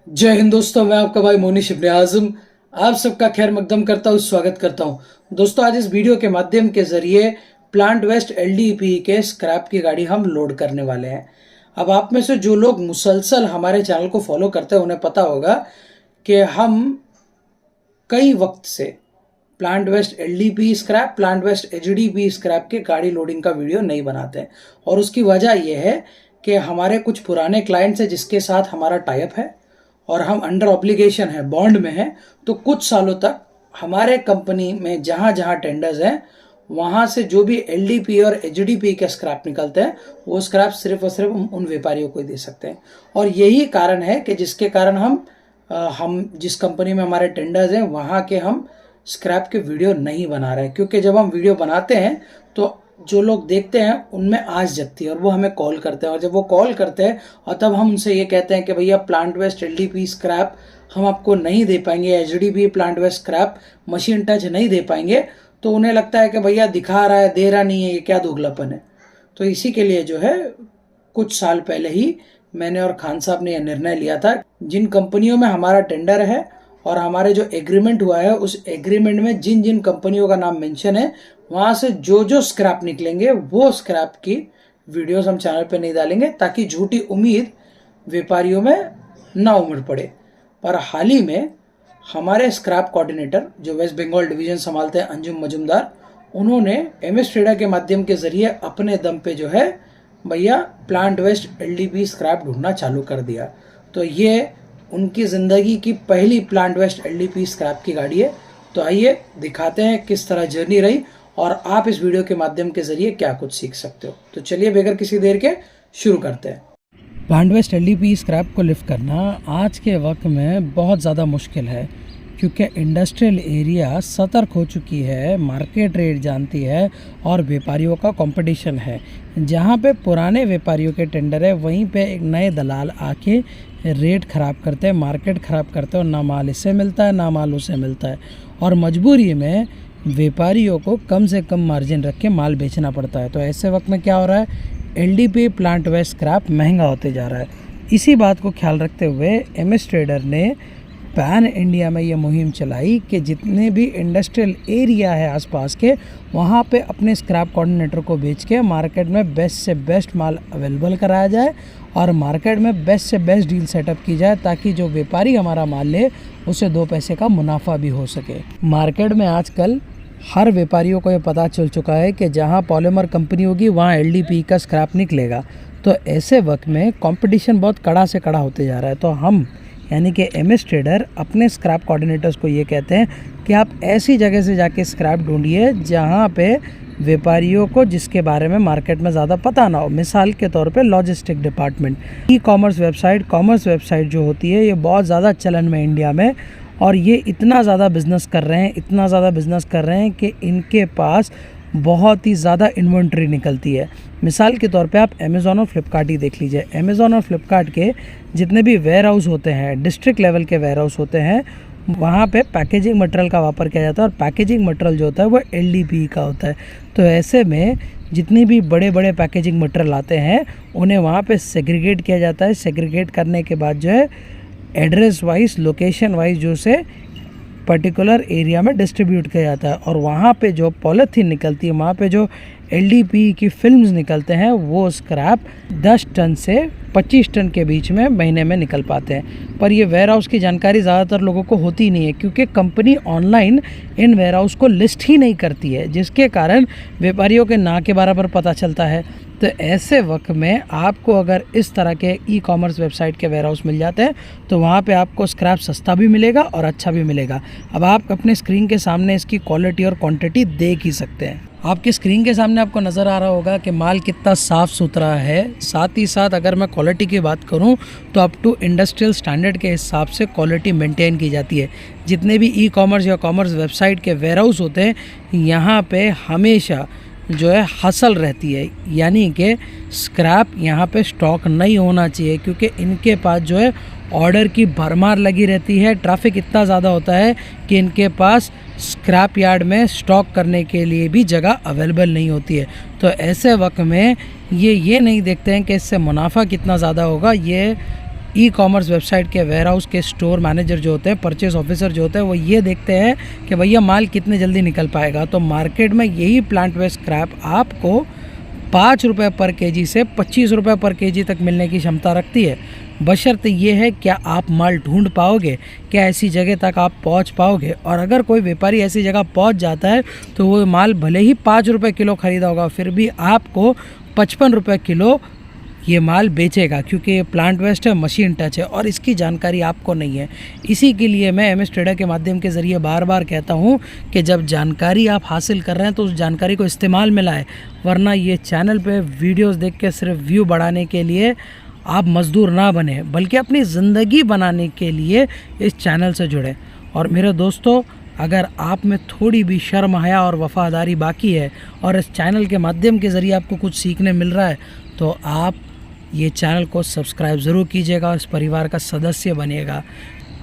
जय हिंद दोस्तों, मैं आपका भाई मोनिश इब्ने आज़म आप सबका खैर मकदम करता हूँ, स्वागत करता हूँ। दोस्तों, आज इस वीडियो के माध्यम के जरिए प्लांट वेस्ट एलडीपी के स्क्रैप की गाड़ी हम लोड करने वाले हैं। अब आप में से जो लोग मुसलसल हमारे चैनल को फॉलो करते हैं उन्हें पता होगा कि हम कई वक्त से plant waste LDP scrap, plant waste HDP scrap के गाड़ी लोडिंग का वीडियो नहीं बनाते हैं। और उसकी वजह यह है कि हमारे कुछ पुराने क्लाइंट्स हैं जिसके साथ हमारा टाइप है और हम अंडर ऑब्लिगेशन है, बॉन्ड में है। तो कुछ सालों तक हमारे कंपनी में जहाँ जहाँ टेंडर्स हैं वहाँ से जो भी एलडीपी और एचडीपी के स्क्रैप निकलते हैं वो स्क्रैप सिर्फ और सिर्फ उन व्यापारियों को ही दे सकते हैं। और यही कारण है कि जिसके कारण हम जिस कंपनी में हमारे टेंडर्स हैं वहाँ के हम स्क्रैप के वीडियो नहीं बना रहे हैं, क्योंकि जब हम वीडियो बनाते हैं तो जो लोग देखते हैं उनमें आस जगती है और वो हमें कॉल करते हैं। और जब वो कॉल करते हैं और तब हम उनसे ये कहते हैं कि भैया प्लांट वेस्ट एलडीपी स्क्रैप हम आपको नहीं दे पाएंगे, HDP plant waste scrap machine touch नहीं दे पाएंगे, तो उन्हें लगता है कि भैया दिखा रहा है, दे रहा नहीं है, ये क्या दोगलापन है। तो इसी के लिए जो है कुछ साल पहले ही मैंने और खान साहब ने यह निर्णय लिया था, जिन कंपनियों में हमारा टेंडर है और हमारे जो एग्रीमेंट हुआ है उस एग्रीमेंट में जिन जिन कंपनियों का नाम मेंशन है वहाँ से जो जो स्क्रैप निकलेंगे वो स्क्रैप की वीडियोस हम चैनल पे नहीं डालेंगे, ताकि झूठी उम्मीद व्यापारियों में ना उमड़ पड़े। पर हाल ही में हमारे स्क्रैप कोऑर्डिनेटर जो वेस्ट बंगाल डिवीज़न संभालते हैं, अंजुम मजुमदार, उन्होंने एमएस ट्रेडर के माध्यम के ज़रिए अपने दम पे जो है भैया प्लांट वेस्ट एलडीपी स्क्रैप ढूंढना चालू कर दिया। तो ये उनकी ज़िंदगी की पहली प्लांट वेस्ट एलडीपी स्क्रैप की गाड़ी है। तो आइए दिखाते हैं किस तरह जर्नी रही और आप इस वीडियो के माध्यम के ज़रिए क्या कुछ सीख सकते हो। तो चलिए बगैर किसी देर के शुरू करते हैं। प्लांट वेस्ट एलडीपी स्क्रैप को लिफ्ट करना आज के वक्त में बहुत ज़्यादा मुश्किल है, क्योंकि इंडस्ट्रियल एरिया सतर्क हो चुकी है, मार्केट रेट जानती है और व्यापारियों का कंपटीशन है। जहाँ पे पुराने व्यापारियों के टेंडर है वहीं पे एक नए दलाल आके रेट ख़राब करते हैं, मार्केट ख़राब करते हैं और ना माल इससे मिलता है ना माल उससे मिलता है। और मजबूरी में व्यापारियों को कम से कम मार्जिन रख के माल बेचना पड़ता है। तो ऐसे वक्त में क्या हो रहा है, एलडीपी प्लांट वेस्ट स्क्रैप महंगा होते जा रहा है। इसी बात को ख्याल रखते हुए एमएस ट्रेडर ने पैन इंडिया में ये मुहिम चलाई कि जितने भी इंडस्ट्रियल एरिया है आसपास के वहाँ पे अपने स्क्रैप कोऑर्डिनेटर को बेच के मार्केट में बेस्ट से बेस्ट माल अवेलेबल कराया जाए और मार्केट में बेस्ट से बेस्ट डील सेटअप की जाए, ताकि जो व्यापारी हमारा माल ले उसे 2 पैसे का मुनाफा भी हो सके। मार्केट में आजकल हर व्यापारियों को ये पता चल चुका है कि जहाँ पॉलीमर कंपनी होगी वहाँ एलडीपी का स्क्रैप निकलेगा। तो ऐसे वक्त में कंपटीशन बहुत कड़ा से कड़ा होते जा रहा है। तो हम यानी कि एमएस ट्रेडर अपने स्क्रैप कोऑर्डिनेटर्स को ये कहते हैं कि आप ऐसी जगह से जाके स्क्रैप ढूंढिए जहाँ पे व्यापारियों को जिसके बारे में मार्केट में ज़्यादा पता ना हो। मिसाल के तौर पे logistic department, e commerce website जो होती है ये बहुत ज़्यादा चलन में इंडिया में, और ये इतना ज़्यादा बिज़नेस कर रहे हैं कि इनके पास बहुत ही ज़्यादा इन्वेंट्री निकलती है। मिसाल के तौर पे आप अमेज़ॉन और फ्लिपकार्ट ही देख लीजिए। अमेज़ॉन और फ्लिपकार्ट के जितने भी वेयर हाउस होते हैं, डिस्ट्रिक्ट लेवल के वेयर हाउस होते हैं, वहाँ पे पैकेजिंग मटेरियल का वापर किया जाता है और पैकेजिंग मटेरियल जो होता है वो एलडीपी का होता है। तो ऐसे में जितनी भी बड़े बड़े पैकेजिंग मटेरियल आते हैं उन्हें वहाँ पे सेग्रीगेट किया जाता है। सेग्रीगेट करने के बाद जो है एड्रेस वाइज, लोकेशन वाइज जो से पर्टिकुलर एरिया में डिस्ट्रीब्यूट किया जाता है। और वहाँ पे जो पॉलीथीन निकलती है, वहाँ पे जो एलडीपी की फिल्म्स निकलते हैं वो स्क्रैप 10 टन से 25 टन के बीच में महीने में निकल पाते हैं। पर ये वेयर हाउस की जानकारी ज़्यादातर लोगों को होती नहीं है, क्योंकि company online in warehouse को लिस्ट ही नहीं करती है, जिसके कारण व्यापारियों के ना के बराबर पता चलता है। तो ऐसे वक्त में आपको अगर इस तरह के ई कॉमर्स वेबसाइट के वेयर हाउस मिल जाते हैं तो वहाँ पे आपको स्क्रैप सस्ता भी मिलेगा और अच्छा भी मिलेगा। अब आप अपने स्क्रीन के सामने इसकी क्वालिटी और क्वांटिटी देख ही सकते हैं। आपके स्क्रीन के सामने आपको नज़र आ रहा होगा कि माल कितना साफ़ सुथरा है। साथ ही साथ अगर मैं क्वालिटी की बात करूं तो अप टू इंडस्ट्रियल स्टैंडर्ड के हिसाब से क्वालिटी मेंटेन की जाती है। जितने भी ई कॉमर्स या कॉमर्स वेबसाइट के वेयर हाउस होते हैं यहाँ पे हमेशा जो है हसल रहती है, यानी कि स्क्रैप यहाँ पे स्टॉक नहीं होना चाहिए, क्योंकि इनके पास जो है ऑर्डर की भरमार लगी रहती है। ट्रैफिक इतना ज़्यादा होता है कि इनके पास स्क्रैप यार्ड में स्टॉक करने के लिए भी जगह अवेलेबल नहीं होती है। तो ऐसे वक्त में ये नहीं देखते हैं कि इससे मुनाफा कितना ज़्यादा होगा, ये ई कॉमर्स वेबसाइट के वेयर हाउस के स्टोर मैनेजर जो होते हैं, परचेस ऑफिसर जो होते हैं, वो ये देखते हैं कि भैया माल कितने जल्दी निकल पाएगा। तो मार्केट में यही प्लांट वेस्ट स्क्रैप आपको 5 रुपये पर केजी से 25 रुपये पर केजी तक मिलने की क्षमता रखती है। बशर्ते ये है क्या आप माल ढूंढ पाओगे, क्या ऐसी जगह तक आप पहुंच पाओगे। और अगर कोई व्यापारी ऐसी जगह पहुंच जाता है तो वो माल भले ही 5 रुपये किलो ख़रीदा होगा, फिर भी आपको 55 रुपये किलो ये माल बेचेगा, क्योंकि ये प्लांट वेस्ट है, मशीन टच है और इसकी जानकारी आपको नहीं है। इसी के लिए मैं एमएस ट्रेडर के माध्यम के ज़रिए बार बार कहता हूँ कि जब जानकारी आप हासिल कर रहे हैं तो उस जानकारी को इस्तेमाल में लाएं, वरना ये चैनल पे वीडियोस देख के सिर्फ व्यू बढ़ाने के लिए आप मज़दूर ना बने, बल्कि अपनी ज़िंदगी बनाने के लिए इस चैनल से जुड़ें। और मेरे दोस्तों, अगर आप में थोड़ी भी शर्म, हया और वफ़ादारी बाकी है और इस चैनल के माध्यम के ज़रिए आपको कुछ सीखने मिल रहा है, तो आप ये चैनल को सब्सक्राइब ज़रूर कीजिएगा और इस परिवार का सदस्य बनिएगा।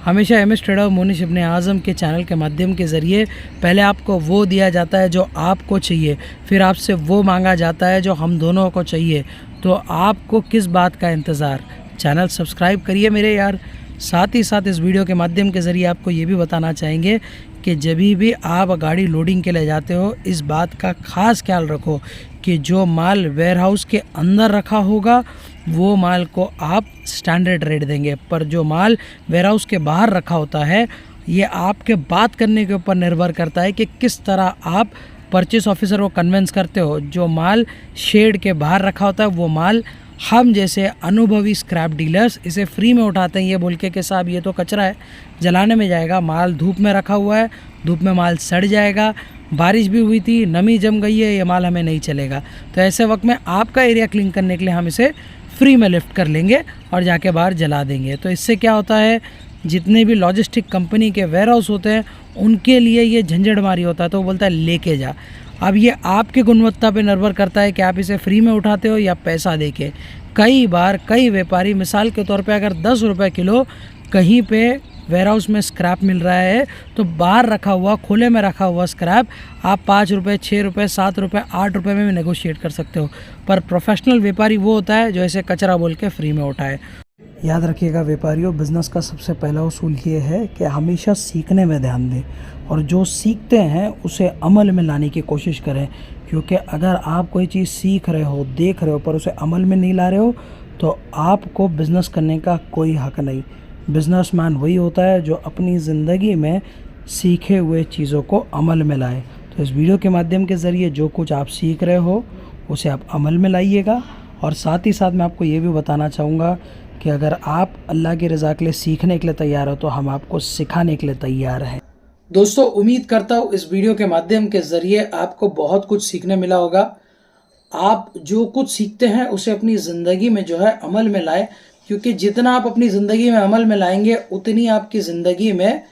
हमेशा एमएस ट्रेडर मुनीश इब्ने आज़म के चैनल के माध्यम के ज़रिए पहले आपको वो दिया जाता है जो आपको चाहिए, फिर आपसे वो मांगा जाता है जो हम दोनों को चाहिए। तो आपको किस बात का इंतज़ार, चैनल सब्सक्राइब करिए मेरे यार। साथ ही साथ इस वीडियो के माध्यम के ज़रिए आपको ये भी बताना चाहेंगे कि जब भी आप गाड़ी लोडिंग के लिए जाते हो, इस बात का ख़ास ख्याल रखो कि जो माल वेयर हाउस के अंदर रखा होगा वो माल को आप स्टैंडर्ड रेट देंगे, पर जो माल वेयर हाउस के बाहर रखा होता है ये आपके बात करने के ऊपर निर्भर करता है कि किस तरह आप परचेस ऑफिसर को कन्विंस करते हो। जो माल शेड के बाहर रखा होता है वो माल हम जैसे अनुभवी स्क्रैप डीलर्स इसे फ्री में उठाते हैं, ये बोल के कि साहब ये तो कचरा है, जलाने में जाएगा, माल धूप में रखा हुआ है, धूप में माल सड़ जाएगा, बारिश भी हुई थी, नमी जम गई है, ये माल हमें नहीं चलेगा। तो ऐसे वक्त में आपका एरिया क्लीन करने के लिए हम इसे फ्री में लिफ्ट कर लेंगे और जाके बाहर जला देंगे। तो इससे क्या होता है, जितने भी लॉजिस्टिक कंपनी के वेयर हाउस होते हैं उनके लिए ये झंझटमारी होता है, तो वो बोलता है लेके जा। अब ये आपकी गुणवत्ता पे निर्भर करता है कि आप इसे फ्री में उठाते हो या पैसा देके। कई बार कई व्यापारी, मिसाल के तौर पे अगर 10 रुपये किलो कहीं पे वेयर हाउस में स्क्रैप मिल रहा है, तो बाहर रखा हुआ, खुले में रखा हुआ स्क्रैप आप 5 रुपये, 6 रुपये, 7 रुपये, 8 रुपये में भी नेगोशिएट कर सकते हो। पर प्रोफेशनल व्यापारी वो होता है जो ऐसे कचरा बोल के फ्री में उठाए। याद रखिएगा व्यापारियों, बिज़नेस का सबसे पहला उसूल ये है कि हमेशा सीखने में ध्यान दें और जो सीखते हैं उसे अमल में लाने की कोशिश करें। क्योंकि अगर आप कोई चीज़ सीख रहे हो, देख रहे हो, पर उसे अमल में नहीं ला रहे हो, तो आपको बिज़नेस करने का कोई हक नहीं। बिजनेसमैन वही होता है जो अपनी ज़िंदगी में सीखे हुए चीज़ों को अमल में लाए। तो इस वीडियो के माध्यम के ज़रिए जो कुछ आप सीख रहे हो उसे आप अमल में लाइएगा। और साथ ही साथ मैं आपको ये भी बताना चाहूँगा कि अगर आप अल्लाह की रज़ा के लिए सीखने के लिए तैयार हो तो हम आपको सिखाने के लिए तैयार हैं। दोस्तों, उम्मीद करता हूँ इस वीडियो के माध्यम के ज़रिए आपको बहुत कुछ सीखने मिला होगा। आप जो कुछ सीखते हैं उसे अपनी ज़िंदगी में जो है अमल में लाएं, क्योंकि जितना आप अपनी ज़िंदगी में अमल में लाएंगे उतनी आपकी ज़िंदगी में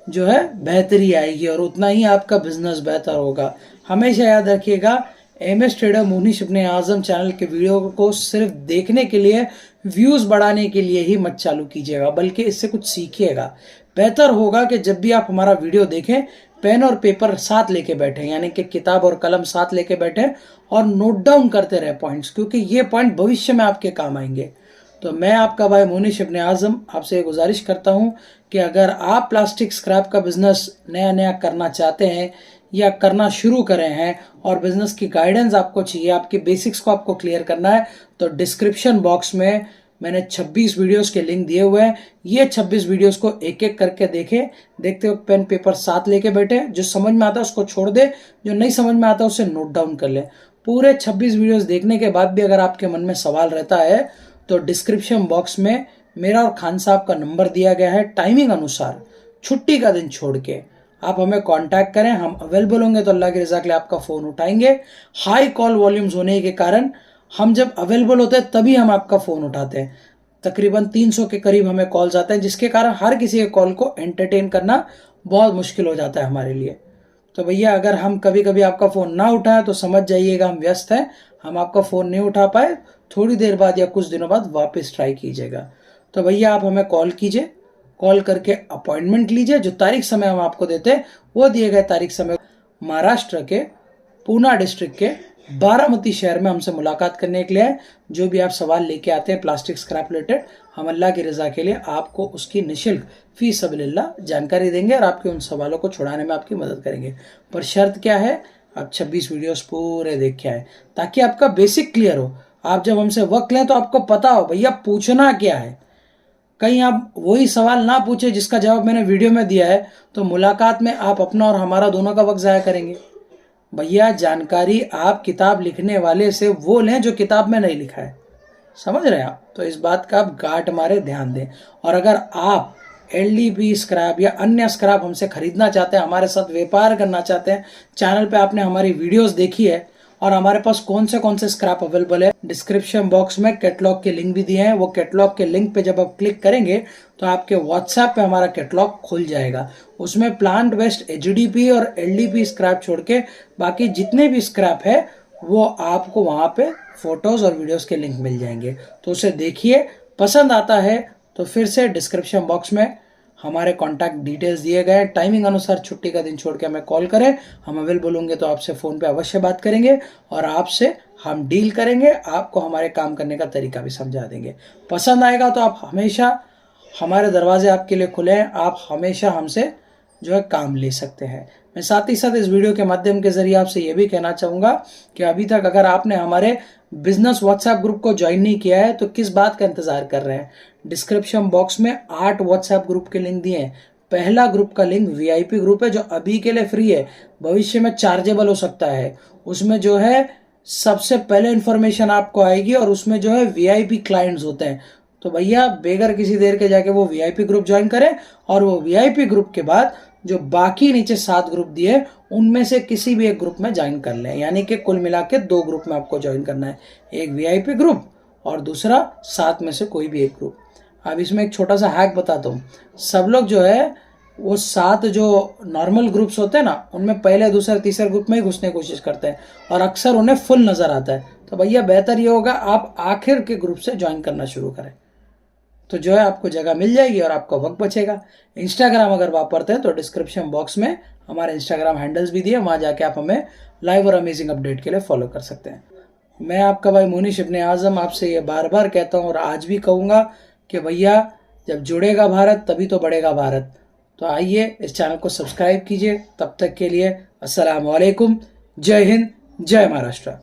जो है बेहतरी आएगी और उतना ही आपका बिजनेस बेहतर होगा। हमेशा याद रखिएगा, एमएस ट्रेडर मुनीश इब्ने आज़म चैनल के वीडियो को सिर्फ देखने के लिए, व्यूज़ बढ़ाने के लिए ही मत चालू कीजिएगा, बल्कि इससे कुछ सीखिएगा। बेहतर होगा कि जब भी आप हमारा वीडियो देखें, पेन और पेपर साथ लेके बैठें, यानी कि किताब और कलम साथ लेके बैठें और नोट डाउन करते रहे पॉइंट्स, क्योंकि ये पॉइंट भविष्य में आपके काम आएंगे। तो मैं आपका भाई मुनीश इब्ने आज़म आपसे गुजारिश करता हूं कि अगर आप प्लास्टिक स्क्रैप का बिजनेस नया करना चाहते हैं या करना शुरू करें हैं और बिजनेस की गाइडेंस आपको चाहिए, आपके बेसिक्स को आपको क्लियर करना है, तो डिस्क्रिप्शन बॉक्स में मैंने 26 वीडियोस के लिंक दिए हुए हैं। ये 26 वीडियोस को एक एक करके देखें, देखते वक्त पेन पेपर साथ लेके बैठे, जो समझ में आता है उसको छोड़ दे, जो नहीं समझ में आता उसे नोट डाउन कर ले। पूरे 26 वीडियोस देखने के बाद भी अगर आपके मन में सवाल रहता है तो डिस्क्रिप्शन बॉक्स में मेरा और खान साहब का नंबर दिया गया है। टाइमिंग अनुसार छुट्टी का दिन छोड़ के आप हमें कांटेक्ट करें, हम अवेलेबल होंगे तो अल्लाह की रज़ा के लिए आपका फ़ोन उठाएंगे। हाई कॉल वॉल्यूम्स होने के कारण हम जब अवेलेबल होते हैं तभी हम आपका फ़ोन उठाते हैं। तकरीबन 300 के करीब हमें कॉल्स आते हैं, जिसके कारण हर किसी के कॉल को एंटरटेन करना बहुत मुश्किल हो जाता है हमारे लिए। तो भैया, अगर हम कभी कभी आपका फ़ोन ना उठाएं तो समझ जाइएगा हम व्यस्त हैं, हम आपका फ़ोन नहीं उठा पाए। थोड़ी देर बाद या कुछ दिनों बाद वापस ट्राई कीजिएगा। तो भैया, आप हमें कॉल कीजिए, कॉल करके अपॉइंटमेंट लीजिए। जो तारीख समय हम आपको देते हैं वो दिए गए तारीख समय महाराष्ट्र के पूना डिस्ट्रिक्ट के बारामती शहर में हमसे मुलाकात करने के लिए। जो भी आप सवाल लेके आते हैं प्लास्टिक स्क्रैप रिलेटेड, हम अल्लाह की रज़ा के लिए आपको उसकी निःशुल्क फी सबिलिल्लाह जानकारी देंगे और आपके उन सवालों को छुड़ाने में आपकी मदद करेंगे। पर शर्त क्या है, आप 26 वीडियोस पूरे देख के आए ताकि आपका बेसिक क्लियर हो। आप जब हमसे वक्त लें तो आपको पता हो भैया पूछना क्या है। कहीं आप वही सवाल ना पूछे जिसका जवाब मैंने वीडियो में दिया है तो मुलाकात में आप अपना और हमारा दोनों का वक्त ज़ाया करेंगे। भैया जानकारी आप किताब लिखने वाले से वो लें जो किताब में नहीं लिखा है, समझ रहे हैं आप? तो इस बात का आप गांठ मारे ध्यान दें। और अगर आप एलडीपी स्क्रैप या अन्य स्क्रैप हमसे खरीदना चाहते हैं, हमारे साथ व्यापार करना चाहते हैं, चैनल पे आपने हमारी वीडियोस देखी है और हमारे पास कौन से स्क्रैप अवेलेबल है, डिस्क्रिप्शन बॉक्स में कैटलॉग के लिंक भी दिए हैं। वो कैटलॉग के लिंक पे जब आप क्लिक करेंगे तो आपके व्हाट्सएप पे हमारा कैटलॉग खुल जाएगा। उसमें प्लांट वेस्ट एचडीपी और एलडीपी स्क्रैप छोड़ के बाकी जितने भी स्क्रैप है वो आपको वहां पे फोटोज और वीडियोस के लिंक मिल जाएंगे। तो उसे देखिए, पसंद आता है तो फिर से डिस्क्रिप्शन बॉक्स में हमारे कॉन्टैक्ट डिटेल्स दिए गए। टाइमिंग अनुसार छुट्टी का दिन छोड़ के हमें कॉल करें, हम अवेलेबल होंगे तो आपसे फ़ोन पे अवश्य बात करेंगे और आपसे हम डील करेंगे, आपको हमारे काम करने का तरीका भी समझा देंगे। पसंद आएगा तो आप हमेशा, हमारे दरवाजे आपके लिए खुले हैं, आप हमेशा हमसे जो है काम ले सकते हैं। मैं साथ ही साथ इस वीडियो के माध्यम के जरिए आपसे ये भी कहना चाहूँगा कि अभी तक अगर आपने हमारे बिजनेस व्हाट्सएप ग्रुप को ज्वाइन नहीं किया है तो किस बात का इंतजार कर रहे हैं। डिस्क्रिप्शन बॉक्स में 8 व्हाट्सएप ग्रुप के लिंक दिए हैं। पहला ग्रुप का लिंक वीआईपी ग्रुप है जो अभी के लिए फ्री है, भविष्य में चार्जेबल हो सकता है। उसमें जो है सबसे पहले इंफॉर्मेशन आपको आएगी और उसमें जो है वीआईपी क्लाइंट्स होते हैं। तो भैया बेगर किसी देर के जाके वो वीआईपी ग्रुप ज्वाइन करें और वो वीआईपी ग्रुप के बाद जो बाकी नीचे 7 ग्रुप दिए उनमें से किसी भी एक ग्रुप में ज्वाइन कर लें। यानी कि कुल मिला के 2 ग्रुप में आपको ज्वाइन करना है, एक वीआईपी ग्रुप और दूसरा 7 में से कोई भी एक ग्रुप। अब इसमें एक छोटा सा हैक बताता हूँ। सब लोग जो है वो 7 जो नॉर्मल ग्रुप्स होते हैं ना, उनमें पहले दूसरे तीसरे ग्रुप में ही घुसने की कोशिश करते हैं और अक्सर उन्हें फुल नज़र आता है। तो भैया बेहतर ये होगा आप आखिर के ग्रुप से ज्वाइन करना शुरू करें, तो जो है आपको जगह मिल जाएगी और आपका वक्त बचेगा। इंस्टाग्राम अगर वापरते हैं तो डिस्क्रिप्शन बॉक्स में हमारे इंस्टाग्राम हैंडल्स भी दिए, वहाँ जाके आप हमें लाइव और अमेजिंग अपडेट के लिए फॉलो कर सकते हैं। मैं आपका भाई मोनिश इब्ने आज़म आपसे ये बार बार कहता हूँ और आज भी कहूँगा कि भैया जब जुड़ेगा भारत तभी तो बढ़ेगा भारत। तो आइए इस चैनल को सब्सक्राइब कीजिए। तब तक के लिए अस्सलाम वालेकुम, जय हिंद, जय महाराष्ट्र।